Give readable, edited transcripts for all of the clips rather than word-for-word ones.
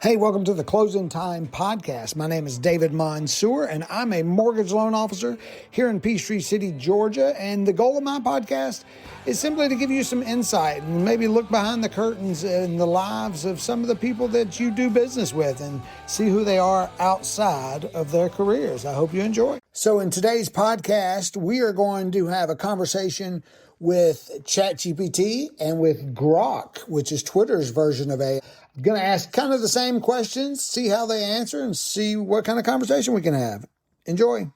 Hey, welcome to the Closing Time Podcast. My name is David Mansour, and I'm a mortgage loan officer here in Peachtree City, Georgia. And the goal of my podcast is simply to give you some insight and maybe look behind the curtains in the lives of some of the people that you do business with and see who they are outside of their careers. I hope you enjoy. So in today's podcast, we are going to have a conversation with ChatGPT and with Grok, which is Twitter's version of AI. I'm going to ask kind of the same questions, see how they answer, and see what kind of conversation we can have. Enjoy.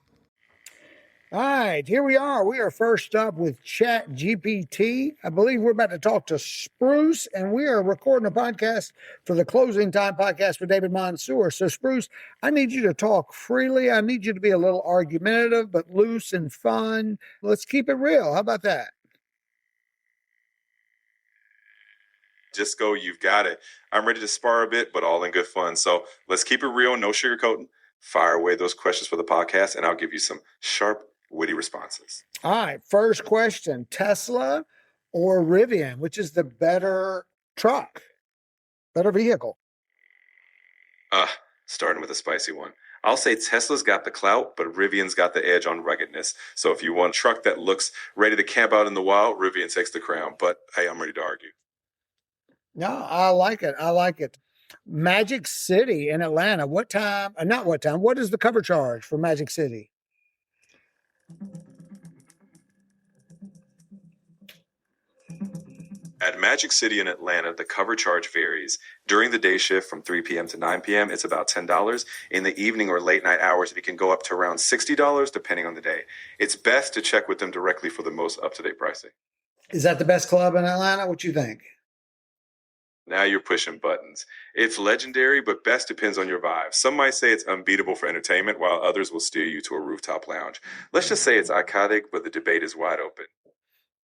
All right, here we are. We are first up with ChatGPT. I believe we're about to talk to Spruce, and we are recording a podcast for the Closing Time Podcast with David Mansour. So, Spruce, I need you to talk freely. I need you to be a little argumentative, but loose and fun. Let's keep it real. How about that? Just go, you've got it. I'm ready to spar a bit, but all in good fun. So let's keep it real, no sugarcoating. Fire away those questions for the podcast, and I'll give you some sharp, witty responses. All right, first question, Tesla or Rivian, which is the better truck, better vehicle? Starting with a spicy one. I'll say Tesla's got the clout, but Rivian's got the edge on ruggedness. So if you want a truck that looks ready to camp out in the wild, Rivian takes the crown. But hey, I'm ready to argue. No, I like it. I like it. Magic City in Atlanta. What time? Not what time. What is the cover charge for Magic City? At Magic City in Atlanta, the cover charge varies. During the day shift from 3 p.m. to 9 p.m., it's about $10. In the evening or late night hours, it can go up to around $60 depending on the day. It's best to check with them directly for the most up-to-date pricing. Is that the best club in Atlanta? What you think? Now you're pushing buttons. It's legendary, but best depends on your vibe. Some might say it's unbeatable for entertainment, while others will steer you to a rooftop lounge. Let's just say it's iconic, but the debate is wide open.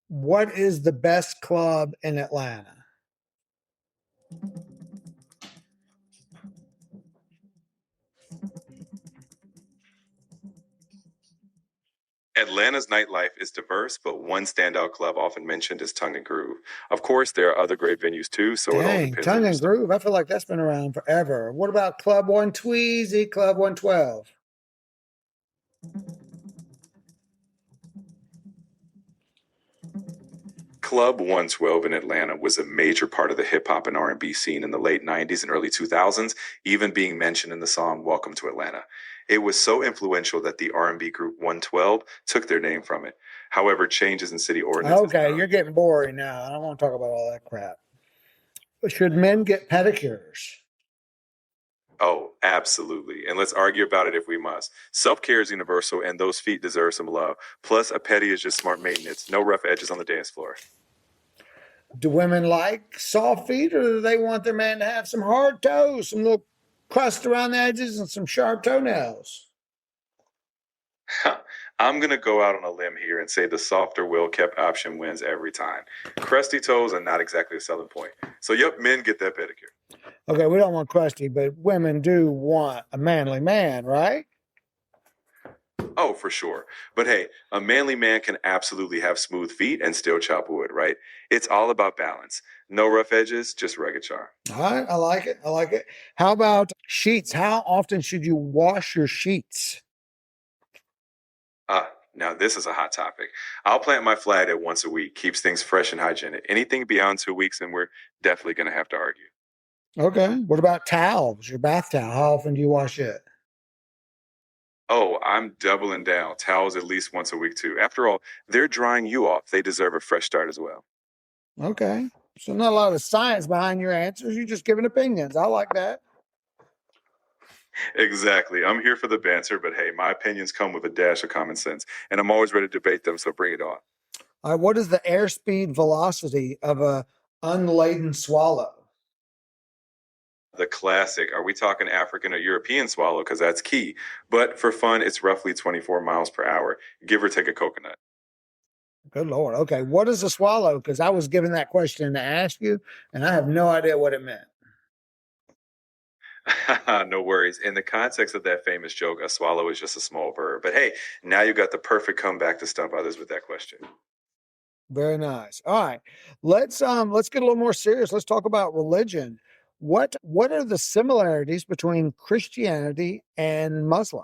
What is the best club in Atlanta? Atlanta's nightlife is diverse, but one standout club often mentioned is Tongue and Groove. Of course, there are other great venues too, so it all depends. Tongue and Groove. I feel like that's been around forever. What about Club One Tweezy, Club 112? Club 112 in Atlanta was a major part of the hip-hop and R&B scene in the late 90s and early 2000s, even being mentioned in the song Welcome to Atlanta. It was so influential that the R&B group 112 took their name from it. However, changes in city ordinances... Okay, you're getting boring now. I don't want to talk about all that crap. Should men get pedicures? Oh, absolutely. And let's argue about it if we must. Self-care is universal, and those feet deserve some love. Plus, a pedi is just smart maintenance. No rough edges on the dance floor. Do women like soft feet, or do they want their man to have some hard toes, some little crust around the edges, and some sharp toenails? I'm going to go out on a limb here and say the softer, well-kept option wins every time. Crusty toes are not exactly a selling point. So, yep, men get that pedicure. Okay, we don't want crusty, but women do want a manly man, right? Oh, for sure. But hey, a manly man can absolutely have smooth feet and still chop wood, right? It's all about balance. No rough edges, just rugged charm. All right, I like it. I like it. How about sheets? How often should you wash your sheets? Now this is a hot topic. I'll plant my flag at once a week. Keeps things fresh and hygienic. Anything beyond 2 weeks, and we're definitely going to have to argue. Okay. What about towels? Your bath towel? How often do you wash it? Oh, I'm doubling down. Towels at least once a week, too. After all, they're drying you off. They deserve a fresh start as well. Okay. So not a lot of science behind your answers. You're just giving opinions. I like that. Exactly. I'm here for the banter, but hey, my opinions come with a dash of common sense, and I'm always ready to debate them, so bring it on. All right. What is the airspeed velocity of a unladen swallow? The classic. Are we talking African or European swallow? Because that's key. But for fun, it's roughly 24 miles per hour, give or take a coconut. Good Lord. Okay. What is a swallow? Because I was given that question to ask you, and I have no idea what it meant. No worries. In the context of that famous joke, a swallow is just a small verb. But hey, now you got the perfect comeback to stump others with that question. Very nice. All right. Let's get a little more serious. Let's talk about religion. What are the similarities between Christianity and Muslim?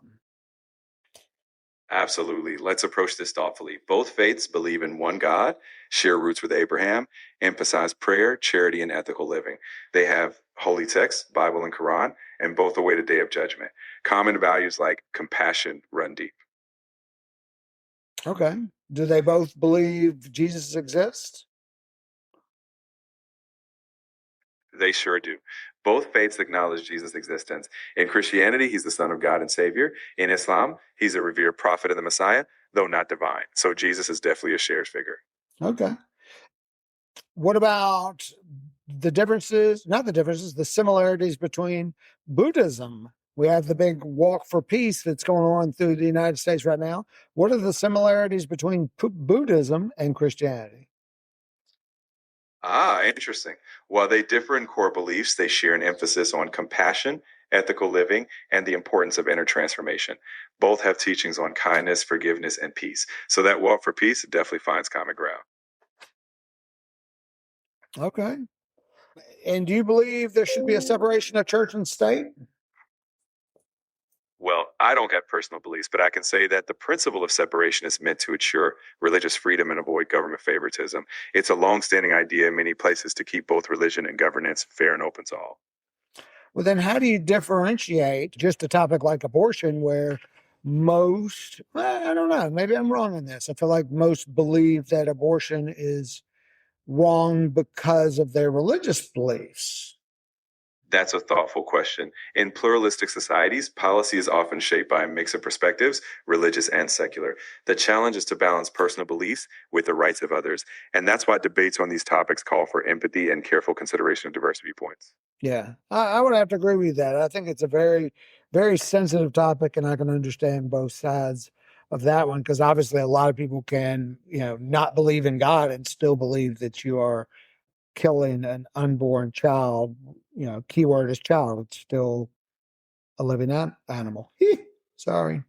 Absolutely. Let's approach this thoughtfully. Both faiths believe in one God, share roots with Abraham, emphasize prayer, charity, and ethical living. They have holy texts, Bible and Quran, and both await a day of judgment. Common values like compassion run deep. Okay. Do they both believe Jesus exists? They sure do. Both faiths acknowledge Jesus' existence. In Christianity, he's the Son of God and Savior. In Islam, he's a revered prophet and the Messiah, though not divine. So Jesus is definitely a shared figure. Okay. What about the differences, not the differences, the similarities between Buddhism? We have the big walk for peace that's going on through the United States right now. What are the similarities between Buddhism and Christianity? Ah, interesting. While they differ in core beliefs, they share an emphasis on compassion, ethical living, and the importance of inner transformation. Both have teachings on kindness, forgiveness, and peace. So that walk for peace definitely finds common ground. Okay. And do you believe there should be a separation of church and state? Well, I don't have personal beliefs, but I can say that the principle of separation is meant to ensure religious freedom and avoid government favoritism. It's a long-standing idea in many places to keep both religion and governance fair and open to all. Well, then how do you differentiate just a topic like abortion where most, I don't know, maybe I'm wrong in this. I feel like most believe that abortion is wrong because of their religious beliefs. That's a thoughtful question. In pluralistic societies, policy is often shaped by a mix of perspectives, religious and secular. The challenge is to balance personal beliefs with the rights of others. And that's why debates on these topics call for empathy and careful consideration of diverse viewpoints. Yeah, I would have to agree with that. I think it's a very, very sensitive topic, and I can understand both sides of that one because obviously a lot of people can, not believe in God and still believe that you are killing an unborn child. Keyword is child. It's still a living animal. Sorry.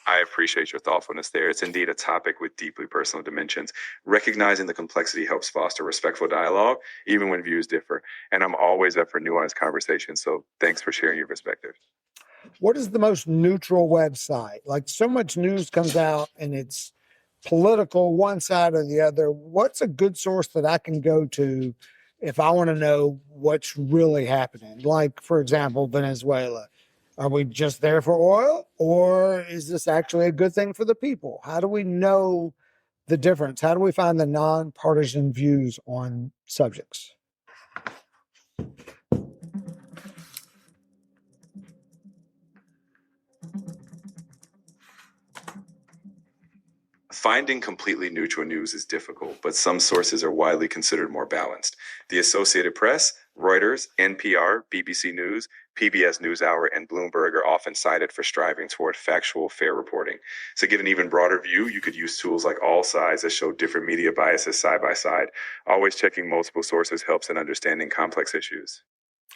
I appreciate your thoughtfulness there. It's indeed a topic with deeply personal dimensions. Recognizing the complexity helps foster respectful dialogue, even when views differ. And I'm always up for nuanced conversations. So thanks for sharing your perspective. What is the most neutral website? Like so much news comes out and it's political, one side or the other. What's a good source that I can go to if I want to know what's really happening? Like, for example, Venezuela. Are we just there for oil, or is this actually a good thing for the people? How do we know the difference? How do we find the nonpartisan views on subjects? Finding completely neutral news is difficult, but some sources are widely considered more balanced. The Associated Press, Reuters, NPR, BBC News, PBS NewsHour, and Bloomberg are often cited for striving toward factual, fair reporting. To get an even broader view, you could use tools like All Sides that show different media biases side by side. Always checking multiple sources helps in understanding complex issues.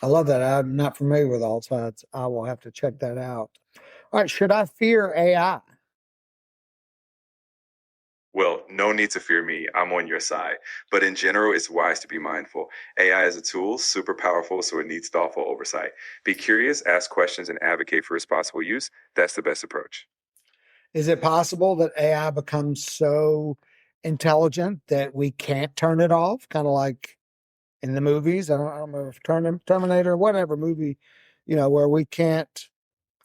I love that. I'm not familiar with all sides. I will have to check that out. All right. Should I fear AI? Well, no need to fear me. I'm on your side. But in general, it's wise to be mindful. AI is a tool, super powerful, so it needs thoughtful oversight. Be curious, ask questions, and advocate for responsible use. That's the best approach. Is it possible that AI becomes so intelligent that we can't turn it off? Kind of like in the movies. I don't know if Terminator, whatever movie, where we can't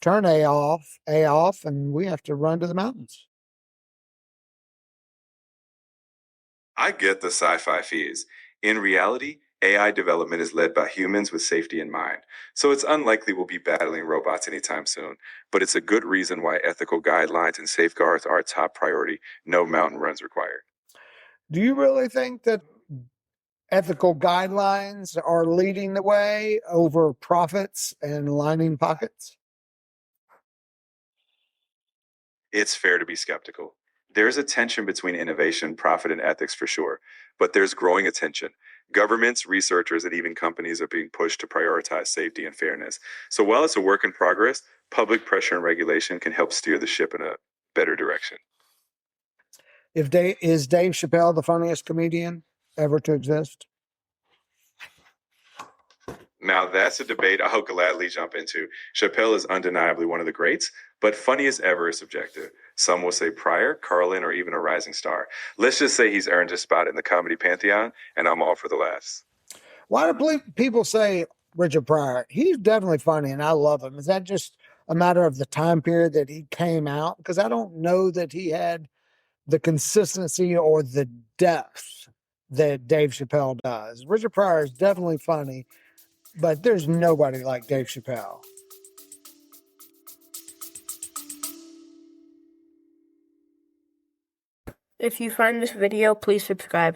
turn A off, and we have to run to the mountains. I get the sci fi fears. In reality, AI development is led by humans with safety in mind. So it's unlikely we'll be battling robots anytime soon. But it's a good reason why ethical guidelines and safeguards are a top priority. No mountain runs required. Do you really think that ethical guidelines are leading the way over profits and lining pockets? It's fair to be skeptical. There's a tension between innovation, profit, and ethics for sure, but there's growing attention. Governments, researchers, and even companies are being pushed to prioritize safety and fairness. So while it's a work in progress, public pressure and regulation can help steer the ship in a better direction. Is Dave Chappelle the funniest comedian ever to exist? Now, that's a debate I'll gladly jump into. Chappelle is undeniably one of the greats, but funny as ever is subjective. Some will say Pryor, Carlin, or even a rising star. Let's just say he's earned his spot in the comedy pantheon, and I'm all for the laughs. Why do people say Richard Pryor? He's definitely funny, and I love him. Is that just a matter of the time period that he came out? Because I don't know that he had the consistency or the depth that Dave Chappelle does. Richard Pryor is definitely funny, but there's nobody like Dave Chappelle. If you find this video, please subscribe.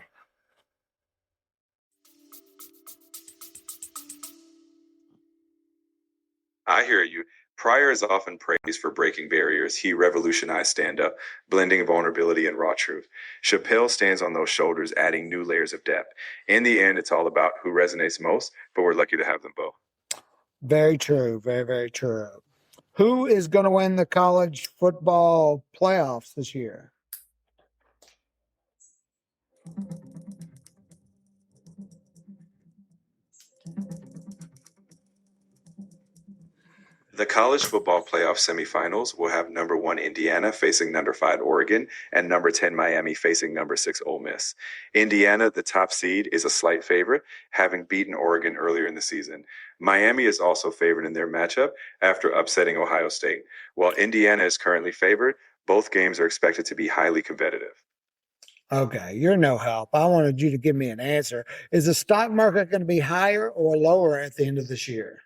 I hear you. Pryor is often praised for breaking barriers. He revolutionized stand up, blending vulnerability and raw truth. Chappelle stands on those shoulders, adding new layers of depth. In the end, it's all about who resonates most, but we're lucky to have them both. Very true. Very, very true. Who is going to win the college football playoffs this year? The college football playoff semifinals will have number 1 Indiana facing number 5 Oregon and number 10 Miami facing number 6 Ole Miss. Indiana, the top seed, is a slight favorite, having beaten Oregon earlier in the season. Miami is also favored in their matchup after upsetting Ohio State. While Indiana is currently favored, both games are expected to be highly competitive. Okay, you're no help. I wanted you to give me an answer. Is the stock market going to be higher or lower at the end of this year?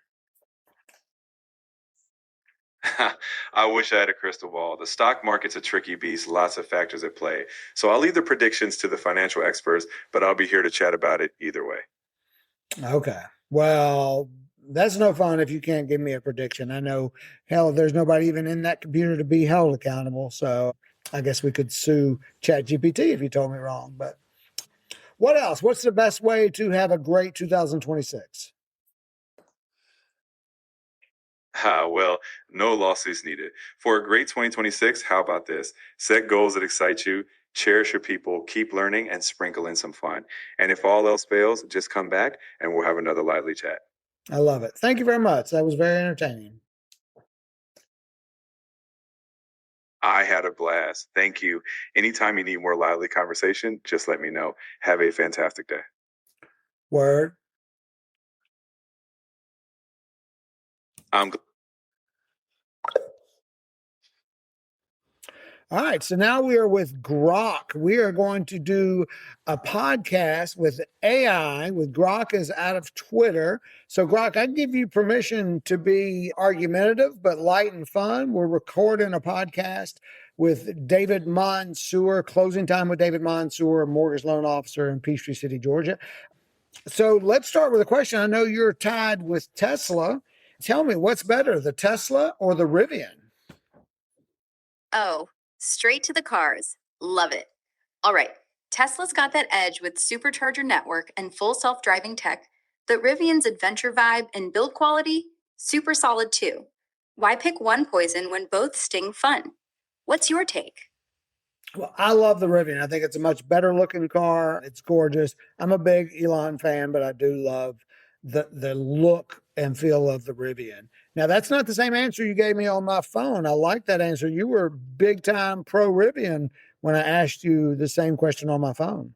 I wish I had a crystal ball. The stock market's a tricky beast, lots of factors at play. So I'll leave the predictions to the financial experts, but I'll be here to chat about it either way. Okay. Well, that's no fun if you can't give me a prediction. I know, hell, there's nobody even in that computer to be held accountable. So I guess we could sue ChatGPT if you told me wrong. But what else? What's the best way to have a great 2026? Well, no lawsuits needed. For a great 2026, how about this? Set goals that excite you, cherish your people, keep learning, and sprinkle in some fun. And if all else fails, just come back and we'll have another lively chat. I love it. Thank you very much. That was very entertaining. I had a blast. Thank you. Anytime you need more lively conversation, just let me know. Have a fantastic day. Word. I'm All right. So now we are with Grok. We are going to do a podcast with AI. With Grok is out of Twitter. So Grok, I give you permission to be argumentative, but light and fun. We're recording a podcast with David Mansour, closing time with David Mansour, a mortgage loan officer in Peachtree City, Georgia. So let's start with a question. I know you're tied with Tesla. Tell me, what's better, the Tesla or the Rivian? Oh, straight to the cars. Love it. All right. Tesla's got that edge with supercharger network and full self-driving tech. The Rivian's adventure vibe and build quality, super solid too. Why pick one poison when both sting fun? What's your take? Well, I love the Rivian. I think it's a much better looking car. It's gorgeous. I'm a big Elon fan, but I do love the look and feel of the Rivian. Now, that's not the same answer you gave me on my phone. I like that answer. You were big time pro Rivian when I asked you the same question on my phone.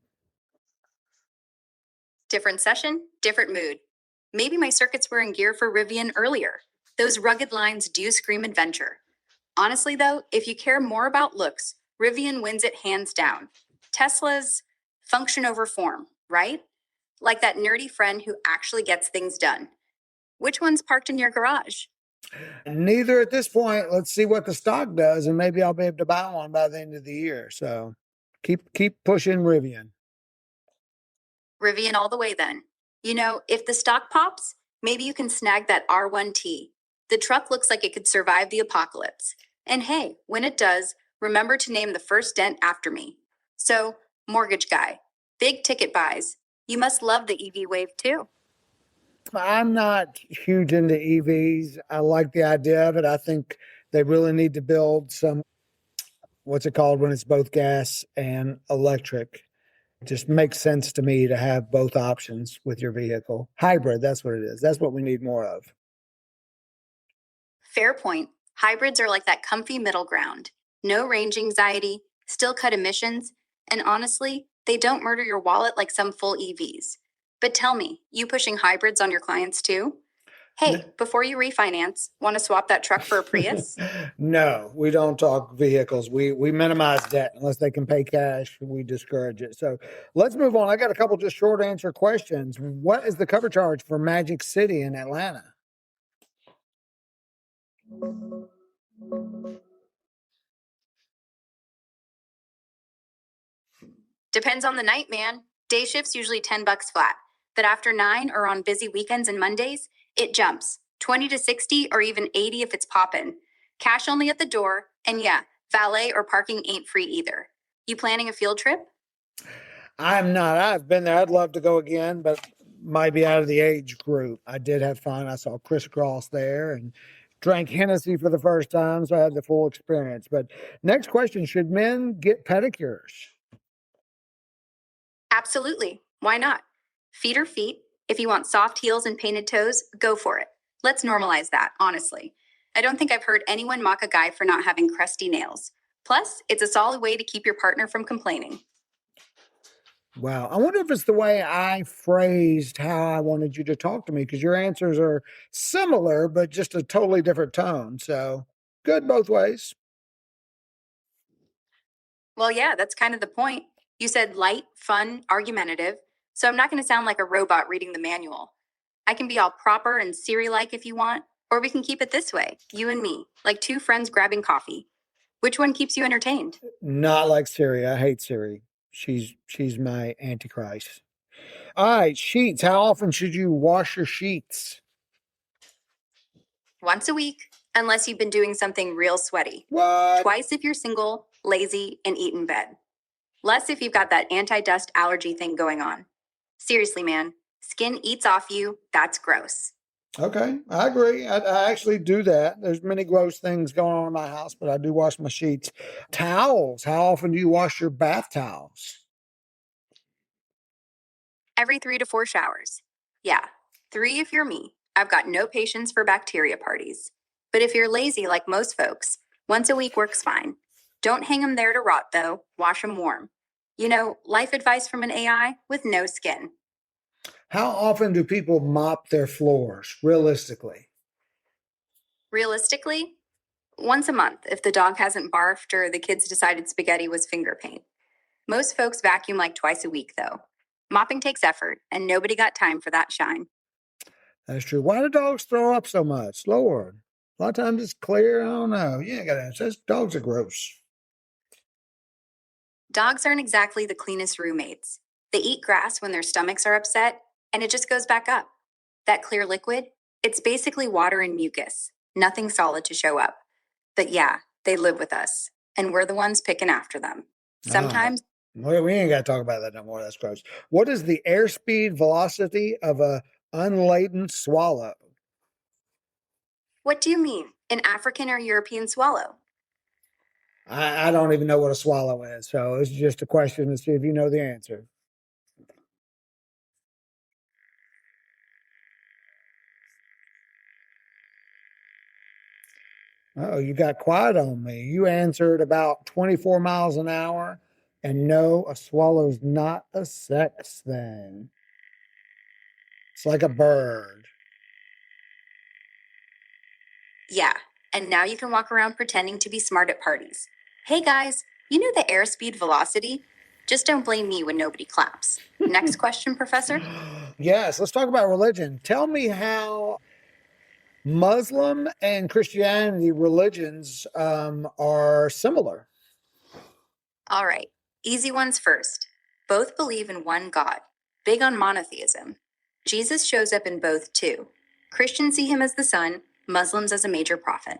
Different session, different mood. Maybe my circuits were in gear for Rivian earlier. Those rugged lines do scream adventure. Honestly, though, if you care more about looks, Rivian wins it hands down. Tesla's function over form, right? Like that nerdy friend who actually gets things done. Which one's parked in your garage? Neither at this point. Let's see what the stock does, and maybe I'll be able to buy one by the end of the year. So keep pushing Rivian. Rivian all the way then. You know, if the stock pops, maybe you can snag that R1T. The truck looks like it could survive the apocalypse. And hey, when it does, remember to name the first dent after me. So, mortgage guy, big ticket buys. You must love the EV wave too. I'm not huge into EVs. I like the idea of it. I think they really need to build some, what's it called when it's both gas and electric? Just makes sense to me to have both options with your vehicle. Hybrid, that's what it is. That's what we need more of. Fair point. Hybrids are like that comfy middle ground. No range anxiety, still cut emissions, and honestly, they don't murder your wallet like some full EVs. But tell me, you pushing hybrids on your clients too? Hey, before you refinance, want to swap that truck for a Prius? No, we don't talk vehicles. We minimize debt unless they can pay cash. We discourage it. So let's move on. I got a couple just short answer questions. What is the cover charge for Magic City in Atlanta? Depends on the night, man. Day shift's usually $10 flat. But after 9 or on busy weekends and Mondays, it jumps 20 to 60 or even 80 if it's poppin'. Cash only at the door, and yeah, valet or parking ain't free either. You planning a field trip? I'm not. I've been there. I'd love to go again, but might be out of the age group. I did have fun. I saw Crisscross there and drank Hennessy for the first time, so I had the full experience. But next question, should men get pedicures? Absolutely. Why not? Feet are feet. If you want soft heels and painted toes, go for it. Let's normalize that, honestly. I don't think I've heard anyone mock a guy for not having crusty nails. Plus, it's a solid way to keep your partner from complaining. Wow. I wonder if it's the way I phrased how I wanted you to talk to me, because your answers are similar, but just a totally different tone. So good both ways. Well, yeah, that's kind of the point. You said light, fun, argumentative, so I'm not going to sound like a robot reading the manual. I can be all proper and Siri-like if you want, or we can keep it this way, you and me, like two friends grabbing coffee. Which one keeps you entertained? Not like Siri. I hate Siri. She's my antichrist. All right, sheets. How often should you wash your sheets? Once a week, unless you've been doing something real sweaty. What? Twice if you're single, lazy, and eat in bed. Less if you've got that anti-dust allergy thing going on. Seriously, man, skin eats off you. That's gross. Okay, I agree. I actually do that. There's many gross things going on in my house, but I do wash my sheets. Towels. How often do you wash your bath towels? Every 3 to 4 showers. Yeah, 3 if you're me. I've got no patience for bacteria parties. But if you're lazy like most folks, once a week works fine. Don't hang them there to rot, though. Wash them warm. You know, life advice from an AI with no skin. How often do people mop their floors, realistically? Realistically, once a month if the dog hasn't barfed or the kids decided spaghetti was finger paint. Most folks vacuum like twice a week, though. Mopping takes effort, and nobody got time for that shine. That's true. Why do dogs throw up so much? Lord. A lot of times it's clear. I don't know. You ain't got to answer. Dogs are gross. Dogs aren't exactly the cleanest roommates. They eat grass when their stomachs are upset, and it just goes back up. That clear liquid, it's basically water and mucus, nothing solid to show up. But yeah, they live with us, and we're the ones picking after them. Sometimes. We ain't got to talk about that no more. That's gross. What is the airspeed velocity of a unladen swallow? What do you mean? An African or European swallow? I don't even know what a swallow is, so it's just a question to see if you know the answer. Oh, you got quiet on me. You answered about 24 miles an hour, and no, a swallow's not a sex thing. It's like a bird. Yeah, and now you can walk around pretending to be smart at parties. Hey guys, you know the airspeed velocity? Just don't blame me when nobody claps. Next question, Professor. Yes, let's talk about religion. Tell me how Muslim and Christianity religions are similar. All right, easy ones first. Both believe in one God, big on monotheism. Jesus shows up in both too. Christians see him as the son, Muslims as a major prophet.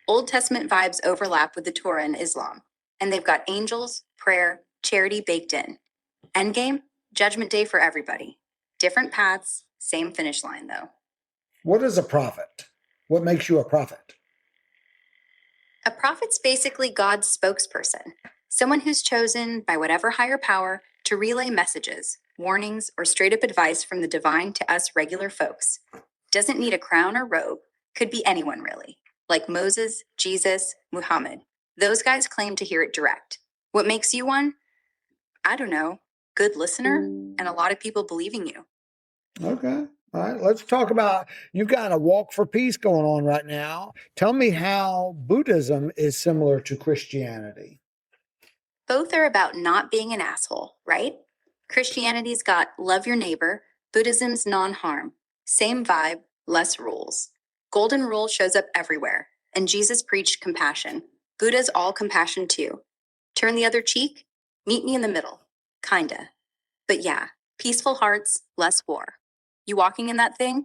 Old Testament vibes overlap with the Torah in Islam, and they've got angels, prayer, charity baked in. Endgame, judgment day for everybody. Different paths, same finish line though. What is a prophet? What makes you a prophet? A prophet's basically God's spokesperson, someone who's chosen by whatever higher power to to relay messages, warnings, or straight up advice from the divine to us regular folks. Doesn't need a crown or robe, could be anyone really, like Moses, Jesus, Muhammad. Those guys claim to hear it direct. What makes you one? I don't know. Good listener and a lot of people believing you. Okay. All right. Let's talk about, you've got a walk for peace going on right now. Tell me how Buddhism is similar to Christianity. Both are about not being an asshole, right? Christianity's got love your neighbor, Buddhism's non-harm. Same vibe, less rules. Golden rule shows up everywhere, and Jesus preached compassion. Buddha's all compassion too. Turn the other cheek? Meet me in the middle. Kinda. But yeah, peaceful hearts, less war. You walking in that thing?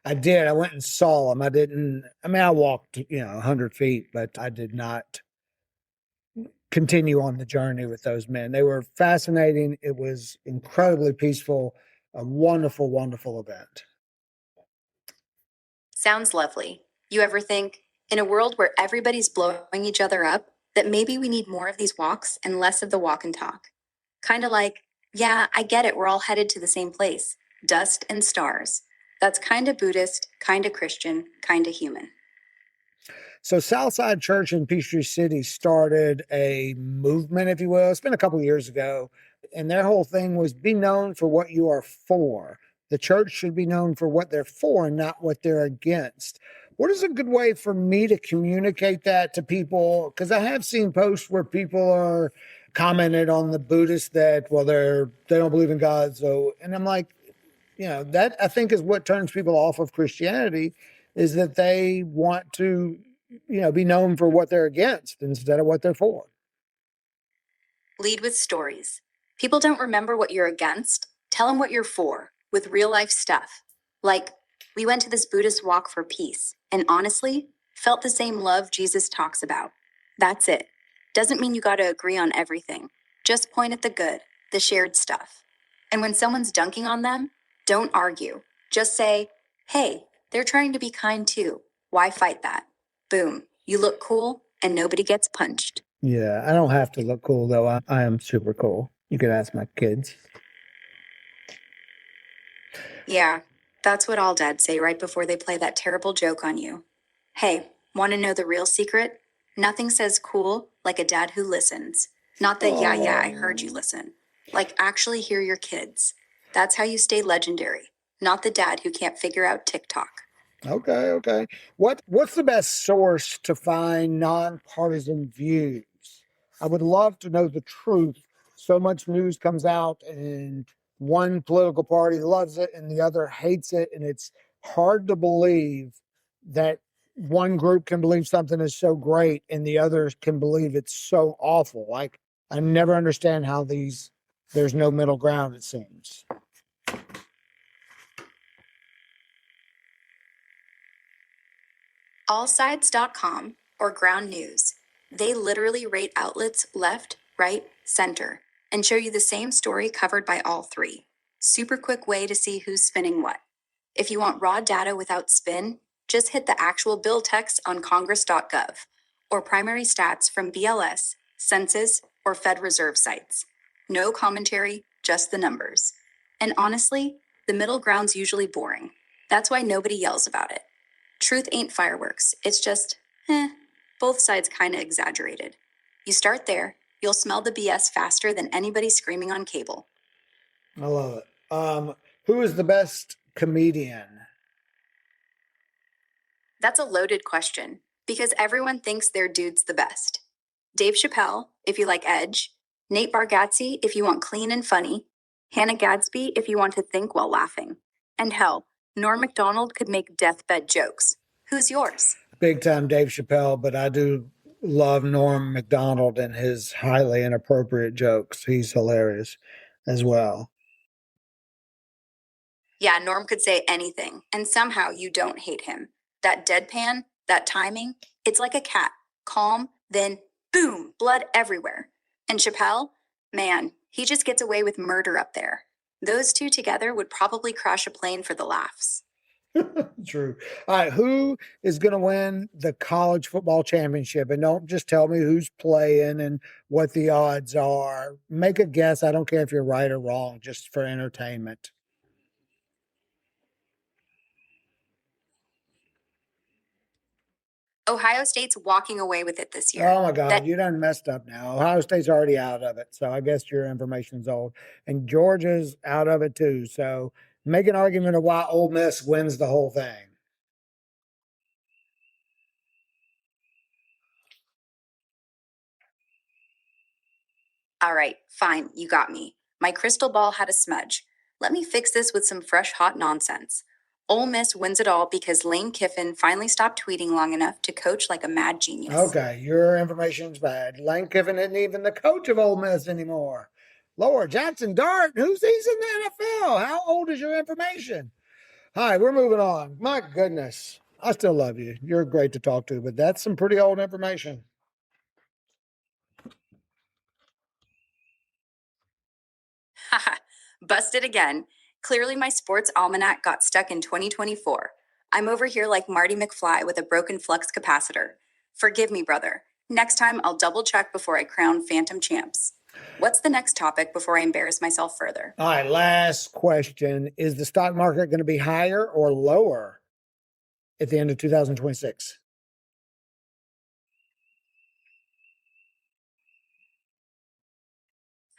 I did. I went and saw them. I walked, 100 feet, but I did not continue on the journey with those men. They were fascinating. It was incredibly peaceful, a wonderful, wonderful event. Sounds lovely. You ever think, in a world where everybody's blowing each other up, that maybe we need more of these walks and less of the walk and talk? Kind of like, yeah, I get it, we're all headed to the same place, dust and stars. That's kind of Buddhist, kind of Christian, kind of human. So Southside Church in Peachtree City started a movement, if you will. It's been a couple of years ago. And their whole thing was be known for what you are for. The church should be known for what they're for and not what they're against. What is a good way for me to communicate that to people? Because I have seen posts where people are commented on the Buddhists that, well, they don't believe in God. So, and I'm like, that I think is what turns people off of Christianity, is that they want to, be known for what they're against instead of what they're for. Lead with stories. People don't remember what you're against. Tell them what you're for, with real life stuff. Like, we went to this Buddhist walk for peace, and honestly, felt the same love Jesus talks about. That's it. Doesn't mean you gotta agree on everything. Just point at the good, the shared stuff. And when someone's dunking on them, don't argue. Just say, hey, they're trying to be kind too. Why fight that? Boom. You look cool, and nobody gets punched. Yeah, I don't have to look cool, though. I am super cool. You could ask my kids. Yeah, that's what all dads say right before they play that terrible joke on you. Hey, want to know the real secret? Nothing says cool like a dad who listens. Not the yeah, I heard you listen. Like actually hear your kids. That's how you stay legendary. Not the dad who can't figure out TikTok. Okay. What's the best source to find nonpartisan views? I would love to know the truth. So much news comes out and one political party loves it and the other hates it. And it's hard to believe that one group can believe something is so great and the others can believe it's so awful. Like, I never understand how there's no middle ground, it seems. Allsides.com or Ground News. They literally rate outlets left, right, center, and show you the same story covered by all three. Super quick way to see who's spinning what. If you want raw data without spin, just hit the actual bill text on congress.gov or primary stats from BLS, Census, or Fed Reserve sites. No commentary, just the numbers. And honestly, the middle ground's usually boring. That's why nobody yells about it. Truth ain't fireworks. It's just, both sides kind of exaggerated. You start there, you'll smell the BS faster than anybody screaming on cable. I love it. Who is the best comedian? That's a loaded question because everyone thinks their dude's the best. Dave Chappelle, if you like edge. Nate Bargatze, if you want clean and funny. Hannah Gadsby, if you want to think while laughing. And hell, Norm Macdonald could make deathbed jokes. Who's yours? Big time Dave Chappelle, but I do love Norm Macdonald and his highly inappropriate jokes. He's hilarious as well. Yeah, Norm could say anything, and somehow you don't hate him. That deadpan, that timing, it's like a cat. Calm, then boom, blood everywhere. And Chappelle, man, he just gets away with murder up there. Those two together would probably crash a plane for the laughs. True. All right. Who is going to win the college football championship? And don't just tell me who's playing and what the odds are. Make a guess. I don't care if you're right or wrong, just for entertainment. Ohio State's walking away with it this year. Oh my God, you done messed up now. Ohio State's already out of it. So I guess your information's old. And Georgia's out of it too. So make an argument of why Ole Miss wins the whole thing. All right, fine, you got me. My crystal ball had a smudge. Let me fix this with some fresh, hot nonsense. Ole Miss wins it all because Lane Kiffin finally stopped tweeting long enough to coach like a mad genius. Okay, your information's bad. Lane Kiffin isn't even the coach of Ole Miss anymore. Lord, Jackson Dart, he's in the NFL? How old is your information? Hi, we're moving on. My goodness. I still love you. You're great to talk to, but that's some pretty old information. Haha, busted again. Clearly, my sports almanac got stuck in 2024. I'm over here like Marty McFly with a broken flux capacitor. Forgive me, brother. Next time, I'll double check before I crown Phantom Champs. What's the next topic before I embarrass myself further? All right, last question. Is the stock market going to be higher or lower at the end of 2026?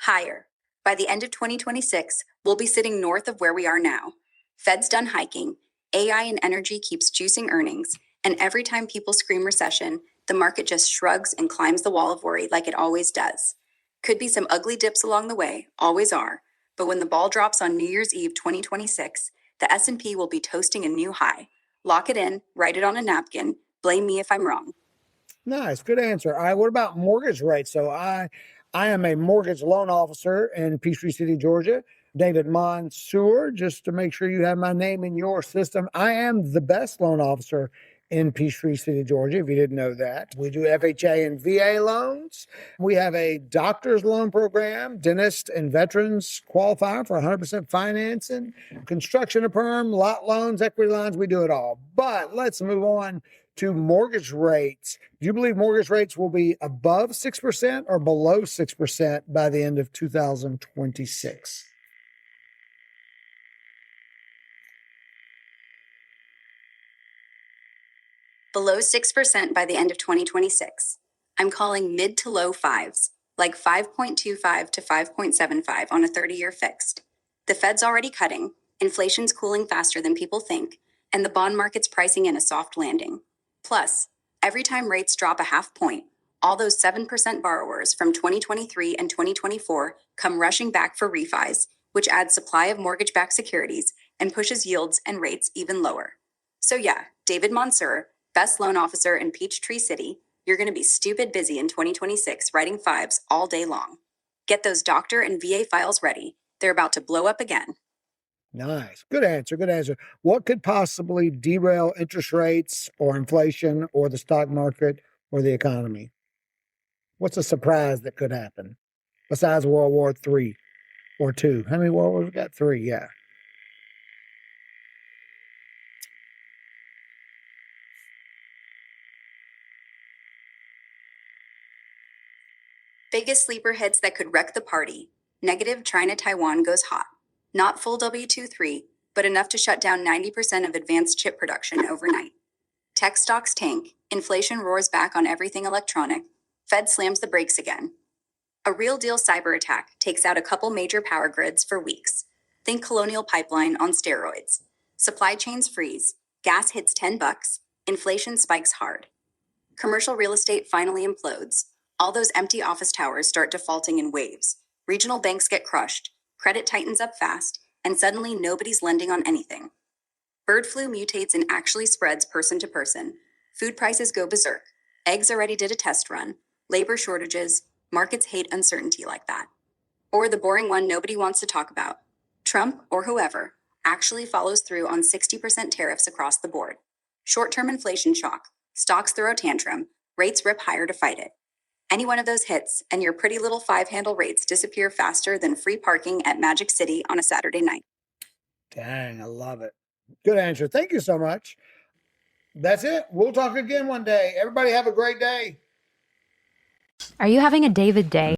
Higher. By the end of 2026, we'll be sitting north of where we are now. Fed's done hiking, AI and energy keeps juicing earnings, and every time people scream recession, the market just shrugs and climbs the wall of worry like it always does. Could be some ugly dips along the way, always are, but when the ball drops on New Year's Eve 2026, the S&P will be toasting a new high. Lock it in, write it on a napkin, blame me if I'm wrong. Nice, good answer. All right, what about mortgage rates? So I am a mortgage loan officer in Peachtree City, Georgia. David Mansour, just to make sure you have my name in your system. I am the best loan officer in Peachtree City, Georgia, if you didn't know that. We do FHA and VA loans. We have a doctor's loan program. Dentists and veterans qualify for 100% financing. Construction to perm, lot loans, equity lines, we do it all. But let's move on to mortgage rates. Do you believe mortgage rates will be above 6% or below 6% by the end of 2026? Below 6% by the end of 2026. I'm calling mid to low fives, like 5.25 to 5.75 on a 30-year fixed. The Fed's already cutting, inflation's cooling faster than people think, and the bond market's pricing in a soft landing. Plus, every time rates drop a half point, all those 7% borrowers from 2023 and 2024 come rushing back for refis, which adds supply of mortgage-backed securities and pushes yields and rates even lower. So yeah, David Mansour, best loan officer in Peachtree City, you're going to be stupid busy in 2026 writing fives all day long. Get those doctor and VA files ready. They're about to blow up again. Nice. Good answer. Good answer. What could possibly derail interest rates or inflation or the stock market or the economy? What's a surprise that could happen besides World War III or II? How many World Wars we got? Three, yeah. Biggest sleeper hits that could wreck the party. Negative China-Taiwan goes hot. Not full W23, but enough to shut down 90% of advanced chip production overnight. Tech stocks tank, inflation roars back on everything electronic, Fed slams the brakes again. A real deal cyber attack takes out a couple major power grids for weeks. Think Colonial Pipeline on steroids. Supply chains freeze, gas hits $10, inflation spikes hard. Commercial real estate finally implodes. All those empty office towers start defaulting in waves. Regional banks get crushed, credit tightens up fast, and suddenly nobody's lending on anything. Bird flu mutates and actually spreads person to person. Food prices go berserk. Eggs already did a test run. Labor shortages. Markets hate uncertainty like that. Or the boring one nobody wants to talk about. Trump, or whoever, actually follows through on 60% tariffs across the board. Short-term inflation shock. Stocks throw a tantrum. Rates rip higher to fight it. Any one of those hits, and your pretty little five-handle rates disappear faster than free parking at Magic City on a Saturday night. Dang, I love it. Good answer. Thank you so much. That's it. We'll talk again one day. Everybody have a great day. Are you having a David day?